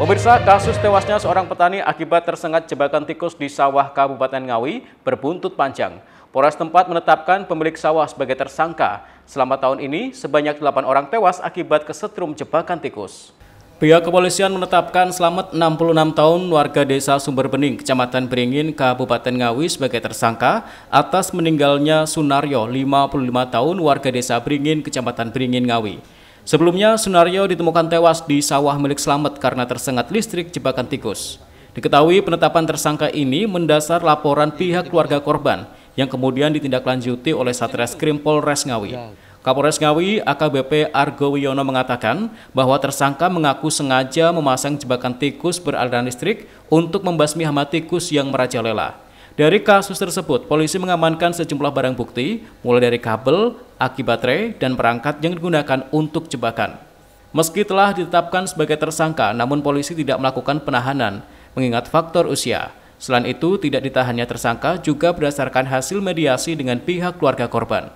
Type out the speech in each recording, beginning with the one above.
Pemirsa, kasus tewasnya seorang petani akibat tersengat jebakan tikus di sawah Kabupaten Ngawi berbuntut panjang. Polres tempat menetapkan pemilik sawah sebagai tersangka. Selama tahun ini, sebanyak 8 orang tewas akibat kesetrum jebakan tikus. Pihak kepolisian menetapkan Slamet 66 tahun warga desa Sumberbening, Kecamatan Beringin, Kabupaten Ngawi sebagai tersangka atas meninggalnya Sunaryo, 55 tahun warga desa Beringin, Kecamatan Beringin, Ngawi. Sebelumnya, Sunaryo ditemukan tewas di sawah milik Slamet karena tersengat listrik jebakan tikus. Diketahui penetapan tersangka ini mendasar laporan pihak keluarga korban yang kemudian ditindaklanjuti oleh Satreskrim Polres Ngawi. Kapolres Ngawi AKBP Argo Wiono mengatakan bahwa tersangka mengaku sengaja memasang jebakan tikus beraliran listrik untuk membasmi hama tikus yang merajalela. Dari kasus tersebut, polisi mengamankan sejumlah barang bukti, mulai dari kabel, aki baterai, dan perangkat yang digunakan untuk jebakan. Meski telah ditetapkan sebagai tersangka, namun polisi tidak melakukan penahanan, mengingat faktor usia. Selain itu, tidak ditahannya tersangka juga berdasarkan hasil mediasi dengan pihak keluarga korban.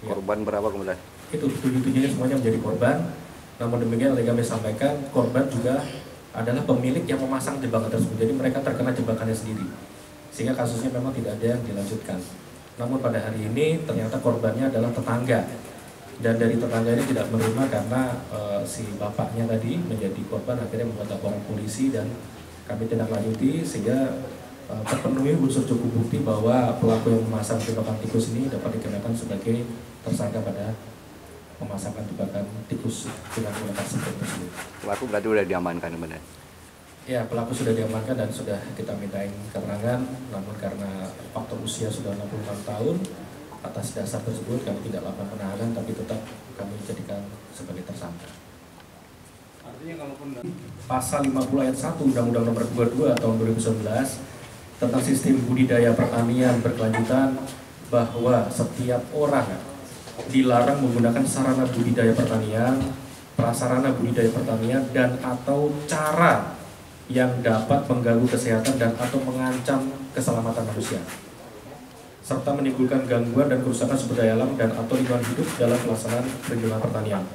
Korban berapa kemudian? Itu 7-7-nya semuanya menjadi korban. Namun demikian, oleh kami sampaikan, korban juga adalah pemilik yang memasang jebakan tersebut. Jadi mereka terkena jebakannya sendiri. Sehingga kasusnya memang tidak ada yang dilanjutkan. Namun pada hari ini ternyata korbannya adalah tetangga. Dan dari tetangga ini tidak menerima karena si bapaknya tadi menjadi korban, akhirnya membuat laporan polisi dan kami tindak lanjuti sehingga terpenuhi unsur cukup bukti bahwa pelaku yang memasang jebakan tikus ini dapat dikenakan sebagai tersangka pada pemasangan jebakan tikus dengan menggunakan seperti tersebut. Pelaku berarti sudah diamankan benar? Ya, pelaku sudah diamankan dan sudah kita mintain keterangan, namun karena faktor usia sudah 66 tahun, atas dasar tersebut kami tidak lakukan penahanan, tapi tetap kami jadikan sebagai tersangka. Artinya kalaupun pasal 50 ayat 1 Undang-Undang Nomor 22 tahun 2011 tentang sistem budidaya pertanian berkelanjutan bahwa setiap orang dilarang menggunakan sarana budidaya pertanian, prasarana budidaya pertanian dan atau cara yang dapat mengganggu kesehatan dan atau mengancam keselamatan manusia, serta menimbulkan gangguan dan kerusakan sumber daya alam dan atau lingkungan hidup dalam pelaksanaan perlindungan pertanian.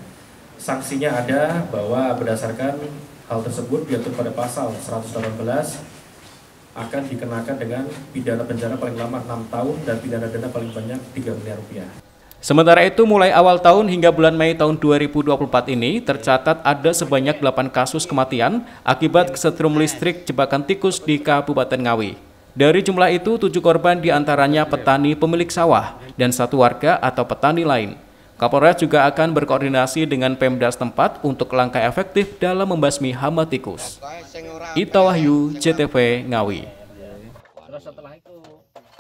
Sanksinya ada bahwa berdasarkan hal tersebut diatur pada pasal 118 akan dikenakan dengan pidana penjara paling lama 6 tahun dan pidana denda paling banyak 3 miliar rupiah. Sementara itu, mulai awal tahun hingga bulan Mei tahun 2024 ini, tercatat ada sebanyak 8 kasus kematian akibat kesetrum listrik jebakan tikus di Kabupaten Ngawi. Dari jumlah itu, 7 korban diantaranya petani pemilik sawah dan 1 warga atau petani lain. Kapolres juga akan berkoordinasi dengan Pemda setempat untuk langkah efektif dalam membasmi hama tikus. Ita Wahyu, JTV Ngawi.